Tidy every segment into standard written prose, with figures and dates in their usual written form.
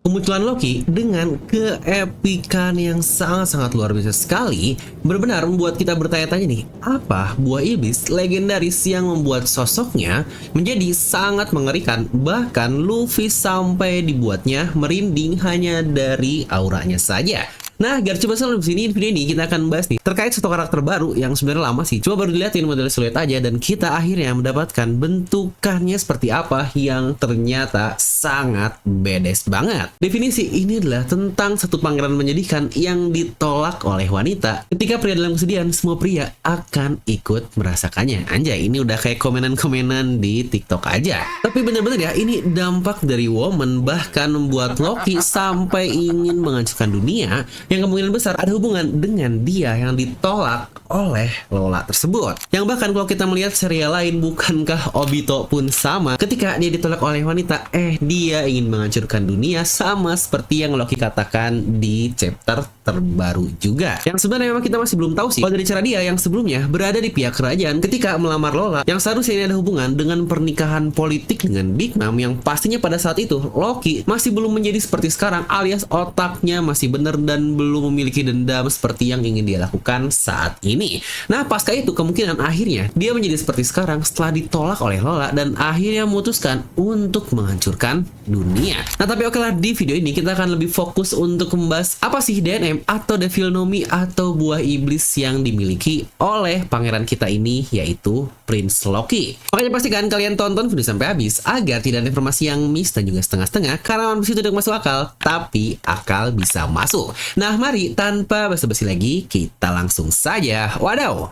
Kemunculan Loki dengan keepikan yang sangat-sangat luar biasa sekali benar-benar membuat kita bertanya-tanya nih, apa buah iblis legendaris yang membuat sosoknya menjadi sangat mengerikan, bahkan Luffy sampai dibuatnya merinding hanya dari auranya saja. Nah, biar coba sebelum sini video ini kita akan bahas nih terkait satu karakter baru yang sebenarnya lama sih. Coba baru dilihatin model siluet aja dan kita akhirnya mendapatkan bentukannya seperti apa yang ternyata sangat badass banget. Definisi ini adalah tentang satu pangeran menyedihkan yang ditolak oleh wanita. Ketika pria dalam kesedihan, semua pria akan ikut merasakannya. Anjay, ini udah kayak komenan-komenan di TikTok aja. Tapi bener-bener ya, ini dampak dari woman bahkan membuat Loki sampai ingin menghancurkan dunia, yang kemungkinan besar ada hubungan dengan dia yang ditolak oleh Lola tersebut. Yang bahkan kalau kita melihat serial lain, bukankah Obito pun sama? Ketika dia ditolak oleh wanita, dia ingin menghancurkan dunia, sama seperti yang Loki katakan di chapter terbaru juga. Yang sebenarnya memang kita masih belum tahu sih, kalau dari cara dia yang sebelumnya berada di pihak kerajaan ketika melamar Lola, yang seharusnya ini ada hubungan dengan pernikahan politik dengan Big Mom, yang pastinya pada saat itu Loki masih belum menjadi seperti sekarang, alias otaknya masih benar dan belum memiliki dendam seperti yang ingin dia lakukan saat ini. Nah, pasca itu kemungkinan akhirnya dia menjadi seperti sekarang setelah ditolak oleh Lola dan akhirnya memutuskan untuk menghancurkan dunia. Nah, tapi oke lah, di video ini kita akan lebih fokus untuk membahas apa sih DNM atau Devil No Mi atau buah iblis yang dimiliki oleh pangeran kita ini, yaitu Prince Loki. Makanya pastikan kalian tonton video sampai habis agar tidak ada informasi yang miss dan juga setengah-setengah, karena One Piece itu tidak masuk akal, tapi akal bisa masuk. Nah, mari tanpa basa-basi lagi kita langsung saja. Wadaw!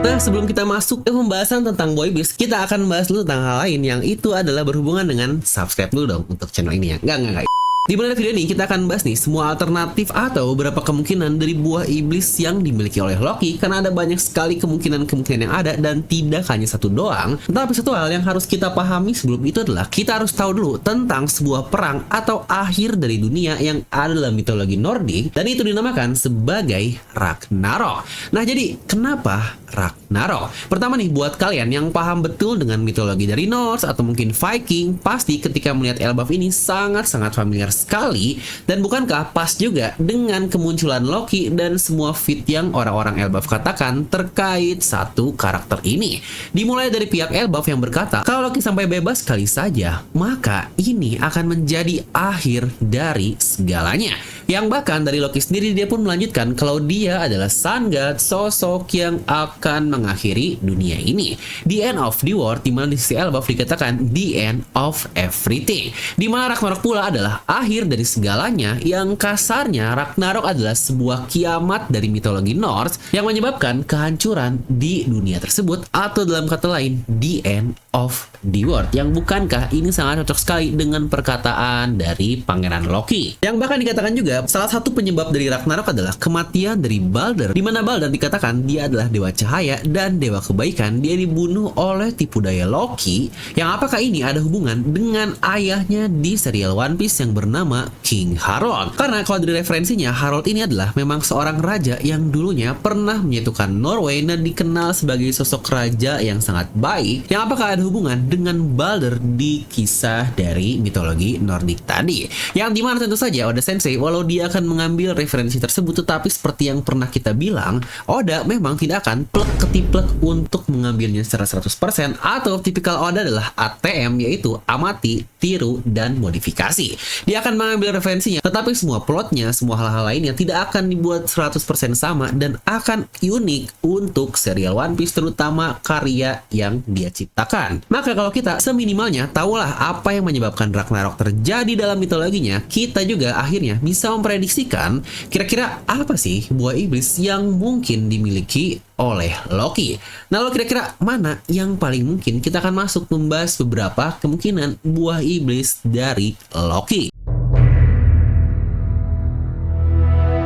Nah, sebelum kita masuk ke pembahasan tentang buah iblis, kita akan membahas dulu tentang hal lain yang itu adalah berhubungan dengan subscribe dulu dong untuk channel ini ya. Enggak. Di mulai video ini kita akan bahas nih semua alternatif atau beberapa kemungkinan dari buah iblis yang dimiliki oleh Loki, karena ada banyak sekali kemungkinan-kemungkinan yang ada dan tidak hanya satu doang. Tapi satu hal yang harus kita pahami sebelum itu adalah kita harus tahu dulu tentang sebuah perang atau akhir dari dunia yang ada dalam mitologi Nordik, dan itu dinamakan sebagai Ragnarok. Nah, jadi kenapa Ragnarok? Pertama nih, buat kalian yang paham betul dengan mitologi dari Norse atau mungkin Viking, pasti ketika melihat Elbaf ini sangat-sangat familiar sekali, dan bukankah pas juga dengan kemunculan Loki dan semua feat yang orang-orang Elbaf katakan terkait satu karakter ini. Dimulai dari pihak Elbaf yang berkata kalau Loki sampai bebas kali saja, maka ini akan menjadi akhir dari segalanya. Yang bahkan dari Loki sendiri dia pun melanjutkan kalau dia adalah Sun God, sosok yang akan mengakhiri dunia ini. The end of the world, dimana di sisi Elbaf dikatakan the end of everything. Dimana Ragnarok pula adalah akhir dari segalanya, yang kasarnya Ragnarok adalah sebuah kiamat dari mitologi Norse yang menyebabkan kehancuran di dunia tersebut, atau dalam kata lain the end of the world, yang bukankah ini sangat cocok sekali dengan perkataan dari pangeran Loki, yang bahkan dikatakan juga salah satu penyebab dari Ragnarok adalah kematian dari Balder, di mana Balder dikatakan dia adalah dewa cahaya dan dewa kebaikan. Dia dibunuh oleh tipu daya Loki, yang apakah ini ada hubungan dengan ayahnya di serial One Piece yang bernama King Harold? Karena kalau dari referensinya, Harold ini adalah memang seorang raja yang dulunya pernah menyatukan Norway dan dikenal sebagai sosok raja yang sangat baik, yang apakah ada hubungan dengan Balder di kisah dari mitologi Nordik tadi, yang dimana tentu saja Oda Sensei, walau dia akan mengambil referensi tersebut, tetapi seperti yang pernah kita bilang, Oda memang tidak akan plek ketiplek untuk mengambilnya secara 100%, atau tipikal Oda adalah ATM, yaitu amati, tiru, dan modifikasi. Dia akan mengambil referensinya, tetapi semua plotnya, semua hal-hal lainnya tidak akan dibuat 100% sama dan akan unik untuk serial One Piece, terutama karya yang dia ciptakan. Maka kalau kita seminimalnya tahulah apa yang menyebabkan Ragnarok terjadi dalam mitologinya, kita juga akhirnya bisa memprediksikan kira-kira apa sih buah iblis yang mungkin dimiliki oleh Loki. Nah, lalu kira-kira mana yang paling mungkin? Kita akan masuk membahas beberapa kemungkinan buah iblis dari Loki.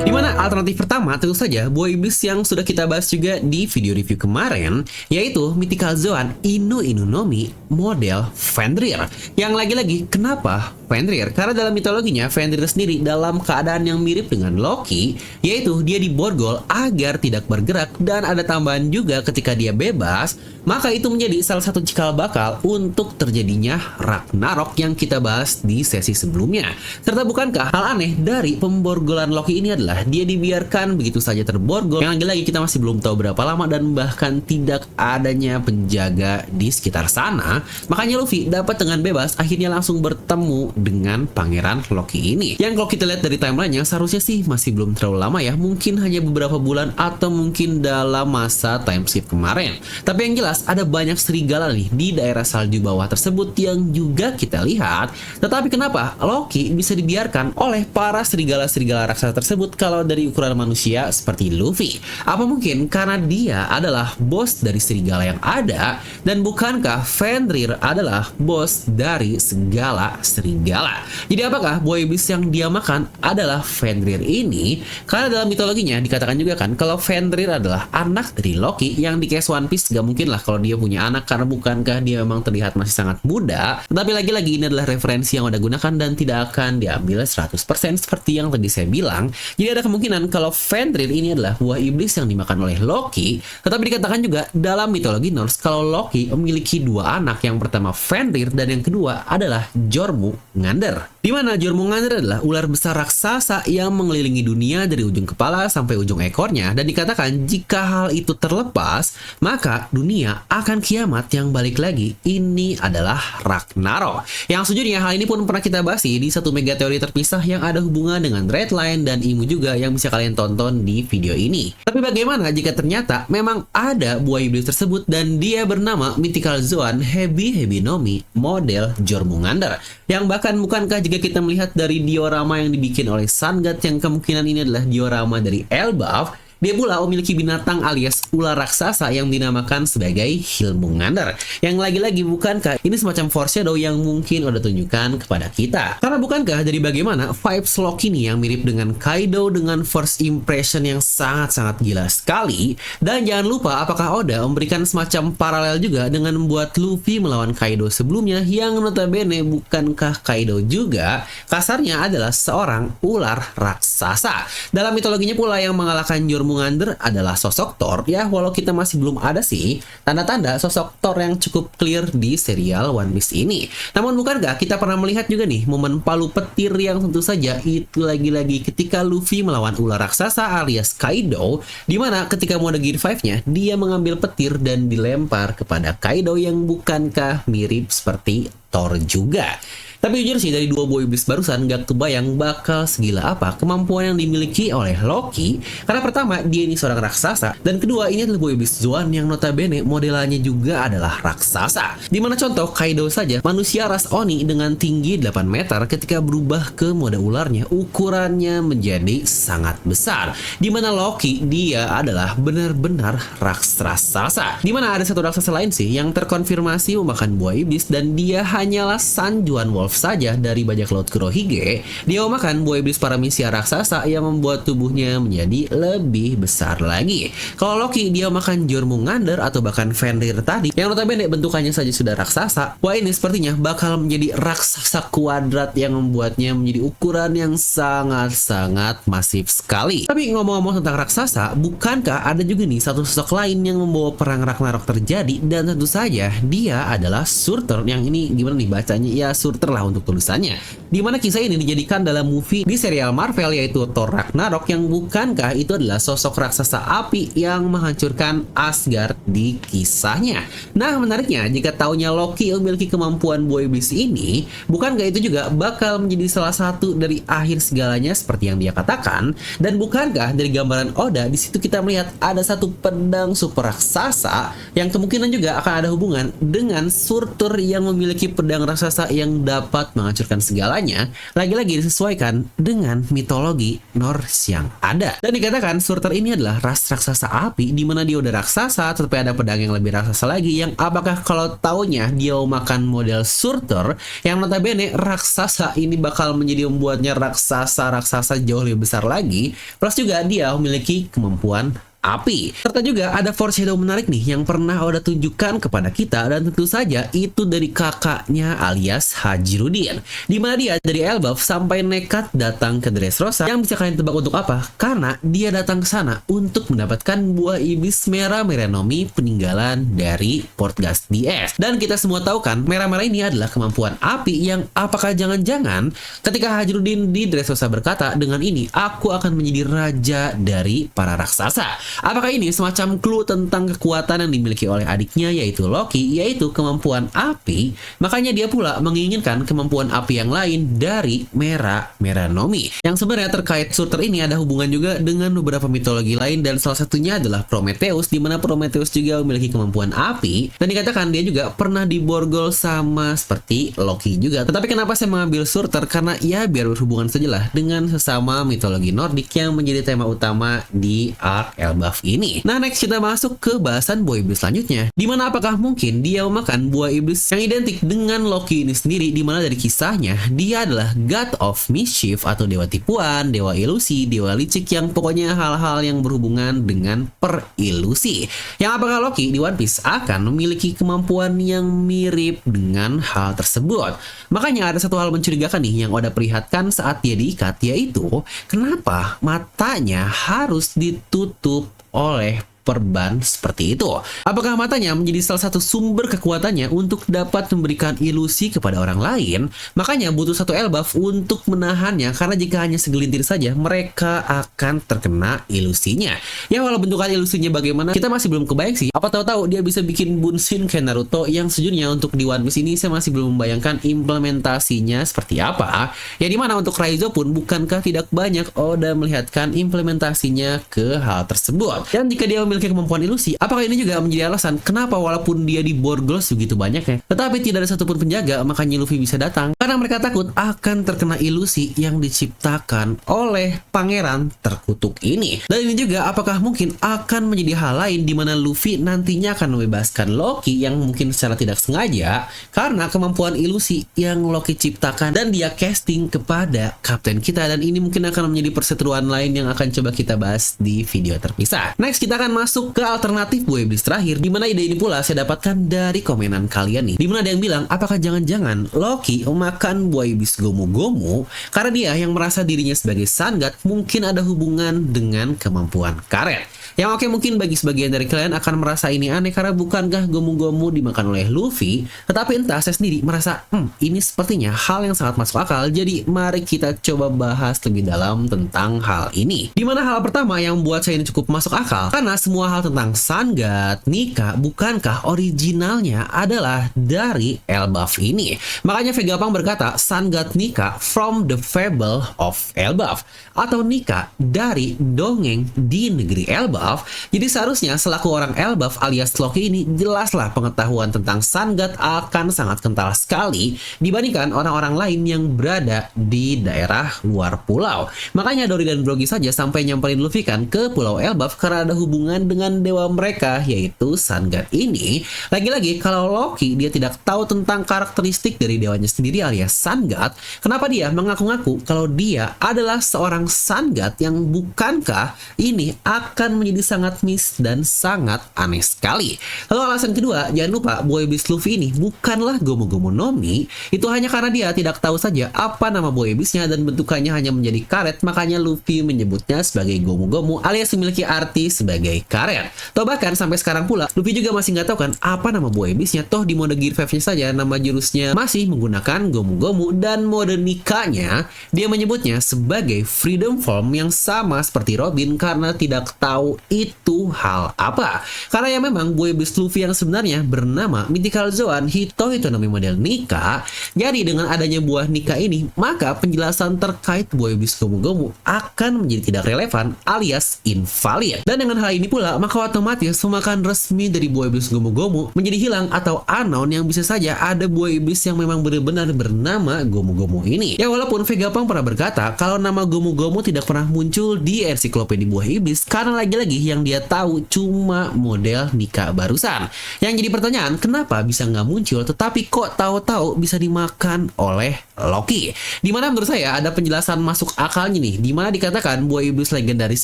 Dimana alternatif pertama tentu saja buah iblis yang sudah kita bahas juga di video review kemarin, yaitu Mythical Zoan Inu Inu no Mi model Fenrir. Yang lagi-lagi kenapa Fenrir. Karena dalam mitologinya, Fenrir sendiri dalam keadaan yang mirip dengan Loki, yaitu dia diborgol agar tidak bergerak, dan ada tambahan juga ketika dia bebas, maka itu menjadi salah satu cikal bakal untuk terjadinya Ragnarok yang kita bahas di sesi sebelumnya. Serta bukankah hal aneh dari pemborgolan Loki ini adalah dia dibiarkan begitu saja terborgol, yang lagi-lagi kita masih belum tahu berapa lama dan bahkan tidak adanya penjaga di sekitar sana. Makanya Luffy dapat dengan bebas akhirnya langsung bertemu dengan pangeran Loki ini. Yang kalau kita lihat dari timelinenya seharusnya sih masih belum terlalu lama ya, mungkin hanya beberapa bulan atau mungkin dalam masa time skip kemarin. Tapi yang jelas ada banyak serigala nih di daerah salju bawah tersebut yang juga kita lihat. Tetapi kenapa Loki bisa dibiarkan oleh para serigala-serigala raksasa tersebut kalau dari ukuran manusia seperti Luffy? Apa mungkin karena dia adalah bos dari serigala yang ada, dan bukankah Fenrir adalah bos dari segala serigala? Jadi apakah Boy Beast yang dia makan adalah Fenrir ini? Karena dalam mitologinya dikatakan juga kan kalau Fenrir adalah anak dari Loki, yang di case One Piece gak mungkin lah kalau dia punya anak, karena bukankah dia memang terlihat masih sangat muda. Tapi lagi-lagi ini adalah referensi yang udah gunakan dan tidak akan diambil 100% seperti yang tadi saya bilang. Jadi ada kemungkinan kalau Fenrir ini adalah buah iblis yang dimakan oleh Loki. Tetapi dikatakan juga dalam mitologi Norse kalau Loki memiliki dua anak, yang pertama Fenrir dan yang kedua adalah Jormungandr. Di mana Jormungandr adalah ular besar raksasa yang mengelilingi dunia dari ujung kepala sampai ujung ekornya, dan dikatakan jika hal itu terlepas maka dunia akan kiamat yang balik lagi. Ini adalah Ragnarok. Yang sejujurnya hal ini pun pernah kita bahas di satu mega teori terpisah yang ada hubungan dengan Redline dan Imu juga, yang bisa kalian tonton di video ini. Tapi bagaimana jika ternyata memang ada buah iblis tersebut dan dia bernama Mythical Zoan Hebi-Hebi-Nomi model Jormungandr, yang bahkan bukankah jika kita melihat dari diorama yang dibikin oleh Sun God, yang kemungkinan ini adalah diorama dari Elbaf, dia pula memiliki binatang alias ular raksasa yang dinamakan sebagai Hilmungandr. Yang lagi-lagi bukankah ini semacam foreshadow yang mungkin udah tunjukkan kepada kita? Karena bukankah dari bagaimana vibes Loki ini yang mirip dengan Kaido dengan first impression yang sangat-sangat gila sekali. Dan jangan lupa apakah Oda memberikan semacam paralel juga dengan membuat Luffy melawan Kaido sebelumnya, yang notabene bukankah Kaido juga kasarnya adalah seorang ular raksasa. Dalam mitologinya pula yang mengalahkan Jormungandr adalah sosok Thor ya, walau kita masih belum ada sih tanda-tanda sosok Thor yang cukup clear di serial One Piece ini. Namun bukankah kita pernah melihat juga nih momen palu petir yang tentu saja itu lagi-lagi ketika Luffy melawan ular raksasa alias Kaido, dimana ketika mode Gear 5-nya dia mengambil petir dan dilempar kepada Kaido, yang bukankah mirip seperti Thor juga. Tapi jujur sih dari dua buah iblis barusan gak kebayang bakal segila apa kemampuan yang dimiliki oleh Loki. Karena pertama dia ini seorang raksasa, dan kedua ini adalah buah iblis Zoan yang notabene modelannya juga adalah raksasa. Dimana contoh Kaido saja manusia ras Oni dengan tinggi 8 meter, ketika berubah ke mode ularnya ukurannya menjadi sangat besar. Dimana Loki dia adalah benar-benar raksasa. Dimana ada satu raksasa lain sih yang terkonfirmasi memakan buah iblis, dan dia hanyalah Sanjuan Wolf saja dari bajak laut Kurohige. Dia memakan buah iblis paramisia raksasa yang membuat tubuhnya menjadi lebih besar lagi. Kalau Loki dia makan Jormungandr atau bahkan Fenrir tadi yang notabene bentukannya saja sudah raksasa, wah ini sepertinya bakal menjadi raksasa kuadrat yang membuatnya menjadi ukuran yang sangat-sangat masif sekali. Tapi ngomong-ngomong tentang raksasa, bukankah ada juga nih satu sosok lain yang membawa perang Ragnarok terjadi, dan tentu saja dia adalah Surtur, yang ini gimana nih bacanya ya Surtur lah untuk tulisannya. Dimana kisah ini dijadikan dalam movie di serial Marvel yaitu Thor Ragnarok, yang bukankah itu adalah sosok raksasa api yang menghancurkan Asgard di kisahnya. Nah menariknya jika taunya Loki memiliki kemampuan buah iblis ini, bukankah itu juga bakal menjadi salah satu dari akhir segalanya seperti yang dia katakan? Dan bukankah dari gambaran Oda di situ kita melihat ada satu pedang super raksasa yang kemungkinan juga akan ada hubungan dengan Surtur yang memiliki pedang raksasa yang dapat menghancurkan segalanya, lagi-lagi disesuaikan dengan mitologi Norse yang ada. Dan dikatakan Surtur ini adalah ras raksasa api, di mana dia udah raksasa tetapi ada pedang yang lebih raksasa lagi, yang apakah kalau taunya dia makan model Surtur yang notabene raksasa ini bakal menjadi membuatnya raksasa jauh lebih besar lagi, plus juga dia memiliki kemampuan api. Serta juga ada foreshadow menarik nih yang pernah Oda tunjukkan kepada kita, dan tentu saja itu dari kakaknya alias Hajirudin, dimana dia dari Elbaf sampai nekat datang ke Dressrosa. Yang bisa kalian tebak untuk apa? Karena dia datang ke sana untuk mendapatkan buah iblis merah Meranomi peninggalan dari Portgas DS. Dan kita semua tahu kan, merah-merah ini adalah kemampuan api yang apakah jangan-jangan ketika Hajirudin di Dressrosa berkata, dengan ini aku akan menjadi raja dari para raksasa. Apakah ini semacam clue tentang kekuatan yang dimiliki oleh adiknya yaitu Loki, yaitu kemampuan api? Makanya dia pula menginginkan kemampuan api yang lain dari Meranomi. Yang sebenarnya terkait Surter ini ada hubungan juga dengan beberapa mitologi lain, dan salah satunya adalah Prometheus, di mana Prometheus juga memiliki kemampuan api, dan dikatakan dia juga pernah diborgol sama seperti Loki juga. Tetapi kenapa saya mengambil Surter? Karena ya biar berhubungan sajalah dengan sesama mitologi Nordik yang menjadi tema utama di arc Elbaf ini. Nah, next kita masuk ke bahasan buah iblis selanjutnya, dimana apakah mungkin dia memakan buah iblis yang identik dengan Loki ini sendiri, dimana dari kisahnya dia adalah God of Mischief atau dewa tipuan, dewa ilusi, dewa licik, yang pokoknya hal-hal yang berhubungan dengan perilusi. Yang apakah Loki di One Piece akan memiliki kemampuan yang mirip dengan hal tersebut? Makanya ada satu hal mencurigakan nih yang Oda perlihatkan saat dia diikat, yaitu kenapa matanya harus ditutup oleh perban seperti itu. Apakah matanya menjadi salah satu sumber kekuatannya untuk dapat memberikan ilusi kepada orang lain? Makanya butuh satu Elbaf untuk menahannya, karena jika hanya segelintir saja mereka akan terkena ilusinya. Ya walau bentukan ilusinya bagaimana kita masih belum kebayang sih. Apa tahu-tahu dia bisa bikin Bunshin kayak Naruto, yang sejujurnya untuk di One Piece ini saya masih belum membayangkan implementasinya seperti apa. Ya dimana untuk Raizo pun bukankah tidak banyak Oda melihatkan implementasinya ke hal tersebut. Dan jika dia memiliki kemampuan ilusi, apakah ini juga menjadi alasan kenapa walaupun dia diborgol segitu banyaknya, tetapi tidak ada satupun penjaga, makanya Luffy bisa datang? Karena mereka takut akan terkena ilusi yang diciptakan oleh pangeran terkutuk ini. Dan ini juga apakah mungkin akan menjadi hal lain di mana Luffy nantinya akan membebaskan Loki yang mungkin secara tidak sengaja karena kemampuan ilusi yang Loki ciptakan dan dia casting kepada kapten kita. Dan ini mungkin akan menjadi perseteruan lain yang akan coba kita bahas di video terpisah. Next kita akan masuk ke alternatif buah iblis terakhir, dimana ide ini pula saya dapatkan dari komenan kalian nih, dimana ada yang bilang apakah jangan-jangan Loki memakan buah iblis Gomu-Gomu karena dia yang merasa dirinya sebagai Sun God mungkin ada hubungan dengan kemampuan karet. Yang oke, mungkin bagi sebagian dari kalian akan merasa ini aneh karena bukankah Gomu-Gomu dimakan oleh Luffy, tetapi entah saya sendiri merasa ini sepertinya hal yang sangat masuk akal. Jadi mari kita coba bahas lebih dalam tentang hal ini. Dimana hal pertama yang membuat saya ini cukup masuk akal, karena semua hal tentang Sun God, Nika, bukankah originalnya adalah dari Elbaf ini? Makanya Vegapunk berkata Sun God Nika from the fable of Elbaf, atau Nika dari dongeng di negeri Elbaf. Jadi seharusnya selaku orang Elbaf alias Loki ini jelaslah pengetahuan tentang Sun God akan sangat kental sekali dibandingkan orang-orang lain yang berada di daerah luar pulau. Makanya Dory dan Brogy saja sampai nyamperin Luffy kan ke pulau Elbaf karena ada hubungan dengan dewa mereka yaitu Sun God ini. Lagi-lagi kalau Loki dia tidak tahu tentang karakteristik dari dewanya sendiri alias Sun God, kenapa dia mengaku-ngaku kalau dia adalah seorang Sun God yang bukankah ini akan menjadi sangat miss dan sangat aneh sekali. Lalu alasan kedua, jangan lupa buah iblis Luffy ini bukanlah Gomu-Gomu no Mi, itu hanya karena dia tidak tahu saja apa nama buah iblisnya dan bentukannya hanya menjadi karet, makanya Luffy menyebutnya sebagai Gomu-Gomu alias memiliki arti sebagai karet. Toh bahkan sampai sekarang pula Luffy juga masih nggak tahu kan apa nama buah iblisnya. Toh di mode Gear 5-nya saja nama jurusnya masih menggunakan Gomu-Gomu, dan mode Nika-nya dia menyebutnya sebagai Freedom Form yang sama seperti Robin karena tidak tahu itu hal apa. Karena ya memang buah iblis Luffy yang sebenarnya bernama Mythical Zoan Hitohitonomi model Nika. Jadi dengan adanya buah Nika ini, maka penjelasan terkait buah iblis Gomu-Gomu akan menjadi tidak relevan alias invalid. Dan dengan hal ini pula, maka otomatis pemakan resmi dari buah iblis Gomu-Gomu menjadi hilang atau unknown, yang bisa saja ada buah iblis yang memang benar-benar bernama Gomu-Gomu ini. Ya walaupun Vegapunk pernah berkata kalau nama Gomu-Gomu tidak pernah muncul di ensiklopedia buah iblis karena lagi-lagi yang dia tahu cuma model Nika barusan. Yang jadi pertanyaan, kenapa bisa nggak muncul tetapi kok tahu-tahu bisa dimakan oleh Loki? Dimana menurut saya ada penjelasan masuk akalnya nih, dimana dikatakan buah iblis legendaris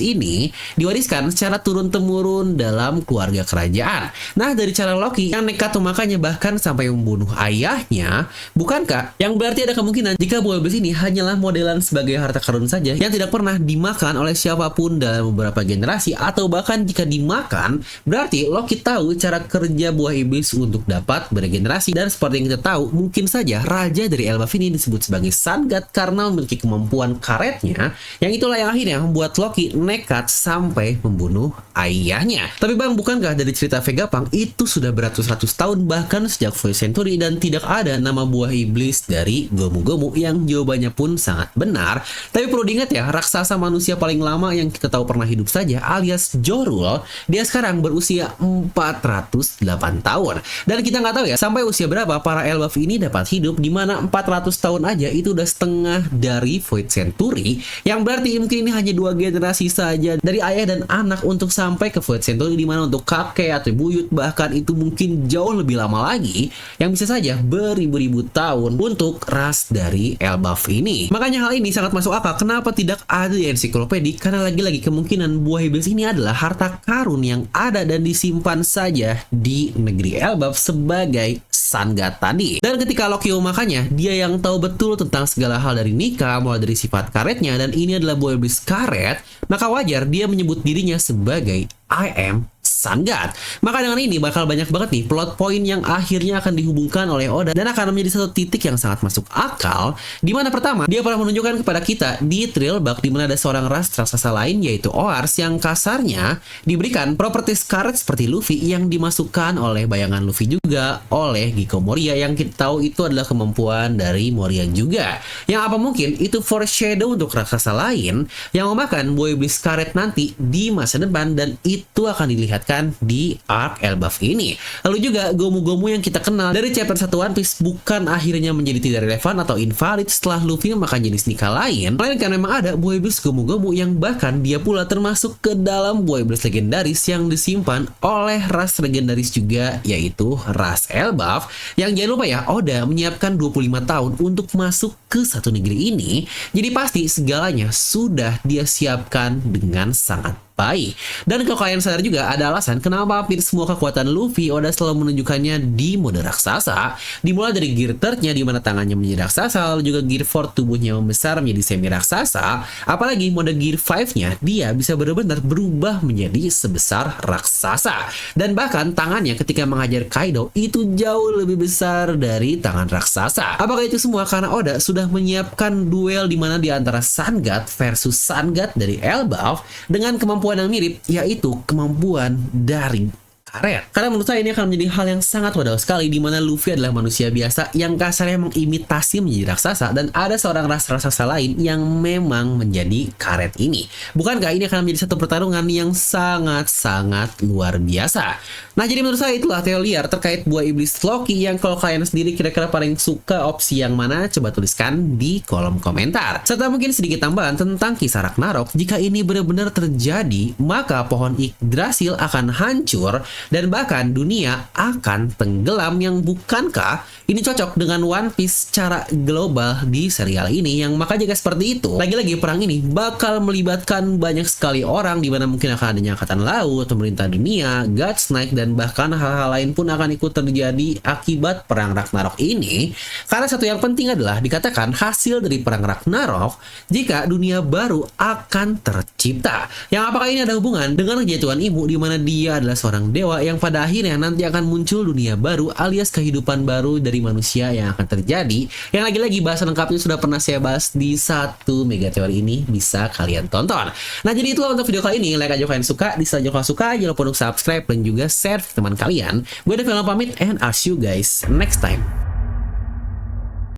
ini diwariskan secara turun-temurun turun-temurun dalam keluarga kerajaan. Nah, dari cara Loki yang nekat memakannya bahkan sampai membunuh ayahnya, bukankah yang berarti ada kemungkinan jika buah iblis ini hanyalah modelan sebagai harta karun saja yang tidak pernah dimakan oleh siapapun dalam beberapa generasi, atau bahkan jika dimakan, berarti Loki tahu cara kerja buah iblis untuk dapat beregenerasi. Dan seperti yang kita tahu, mungkin saja raja dari Elbaf ini disebut sebagai Sun God karena memiliki kemampuan karetnya, yang itulah yang akhirnya membuat Loki nekat sampai membunuh ayahnya. Tapi bang, bukankah dari cerita Vegapunk itu sudah beratus-ratus tahun, bahkan sejak Void Century, dan tidak ada nama buah iblis dari Gomu-Gomu? Yang jawabannya pun sangat benar. Tapi perlu diingat ya, raksasa manusia paling lama yang kita tahu pernah hidup saja alias Jorul, dia sekarang berusia 408 tahun. Dan kita nggak tahu ya sampai usia berapa para Elbaf ini dapat hidup, dimana 400 tahun aja itu udah setengah dari Void Century, yang berarti mungkin ini hanya 2 generasi saja dari ayah dan anak untuk sampai ke Void Century, dimana untuk kakek atau buyut bahkan itu mungkin jauh lebih lama lagi, yang bisa saja beribu-ribu tahun untuk ras dari Elbaf ini. Makanya hal ini sangat masuk akal kenapa tidak ada di ensiklopedia, karena lagi-lagi kemungkinan buah iblis ini adalah harta karun yang ada dan disimpan saja di negeri Elbaf sebagai Sun God tadi. Dan ketika Loki memakannya, dia yang tahu betul tentang segala hal dari Nika, mulai dari sifat karetnya, dan ini adalah buah iblis karet, maka wajar dia menyebut dirinya sebagai I am Sun God. Maka dengan ini bakal banyak banget nih plot point yang akhirnya akan dihubungkan oleh Oda dan akan menjadi satu titik yang sangat masuk akal, dimana pertama dia pernah menunjukkan kepada kita di Thrillbark dimana ada seorang ras raksasa lain yaitu Oars yang kasarnya diberikan properties karet seperti Luffy, yang dimasukkan oleh bayangan Luffy juga oleh Giko Moria, yang kita tahu itu adalah kemampuan dari Moria juga, yang apa mungkin itu foreshadow untuk raksasa lain yang memakan buah iblis karet nanti di masa depan, dan itu akan dilihatkan di arc Elbaf ini. Lalu juga Gomu-Gomu yang kita kenal dari chapter 1 One Piece bukan akhirnya menjadi tidak relevan atau invalid setelah Luffy memakan jenis Nika lain, melainkan memang ada buah iblis Gomu-Gomu yang bahkan dia pula termasuk ke dalam buah iblis legendaris yang disimpan oleh ras legendaris juga, yaitu ras Elbaf, yang jangan lupa ya, Oda menyiapkan 25 tahun untuk masuk ke satu negeri ini, jadi pasti segalanya sudah dia siapkan dengan sangat baik. Dan kalau kalian sadar juga ada alasan kenapa hampir semua kekuatan Luffy Oda selalu menunjukkannya di mode raksasa, dimulai dari gear 3-nya di mana tangannya menjadi raksasa, lalu juga gear 4 tubuhnya membesar menjadi semi raksasa, apalagi mode gear 5-nya dia bisa benar-benar berubah menjadi sebesar raksasa, dan bahkan tangannya ketika menghajar Kaido itu jauh lebih besar dari tangan raksasa. Apakah itu semua karena Oda sudah menyiapkan duel di mana di antara Sun God versus Sun God dari Elbaf dengan kemampuan yang mirip, yaitu kemampuan dari karet. Karena menurut saya ini akan menjadi hal yang sangat wadaw sekali, di mana Luffy adalah manusia biasa yang kasarnya mengimitasi menjadi raksasa, dan ada seorang ras raksasa lain yang memang menjadi karet ini. Bukankah ini akan menjadi satu pertarungan yang sangat-sangat luar biasa? Nah, jadi menurut saya itulah teori liar terkait buah iblis Loki, yang kalau kalian sendiri kira-kira paling suka opsi yang mana, coba tuliskan di kolom komentar. Serta mungkin sedikit tambahan tentang kisah Ragnarok, jika ini benar-benar terjadi, maka pohon Yggdrasil akan hancur dan bahkan dunia akan tenggelam, yang bukankah ini cocok dengan One Piece secara global di serial ini, yang maka jika seperti itu, lagi-lagi perang ini bakal melibatkan banyak sekali orang, di mana mungkin akan adanya angkatan laut, pemerintah dunia, God Snake, dan bahkan hal-hal lain pun akan ikut terjadi akibat perang Ragnarok ini. Karena satu yang penting adalah dikatakan hasil dari perang Ragnarok jika dunia baru akan tercipta, yang apakah ini ada hubungan dengan kejatuhan Imu, di mana dia adalah seorang dewa yang pada akhirnya nanti akan muncul dunia baru alias kehidupan baru dari manusia yang akan terjadi, yang lagi-lagi bahasan lengkapnya sudah pernah saya bahas di satu mega teori ini, bisa kalian tonton. Nah, jadi itulah untuk video kali ini. Like aja kalian suka, dislike aja kalau suka, jangan lupa untuk subscribe dan juga share ke teman kalian. Gue Devil pamit, and I'll see you guys next time.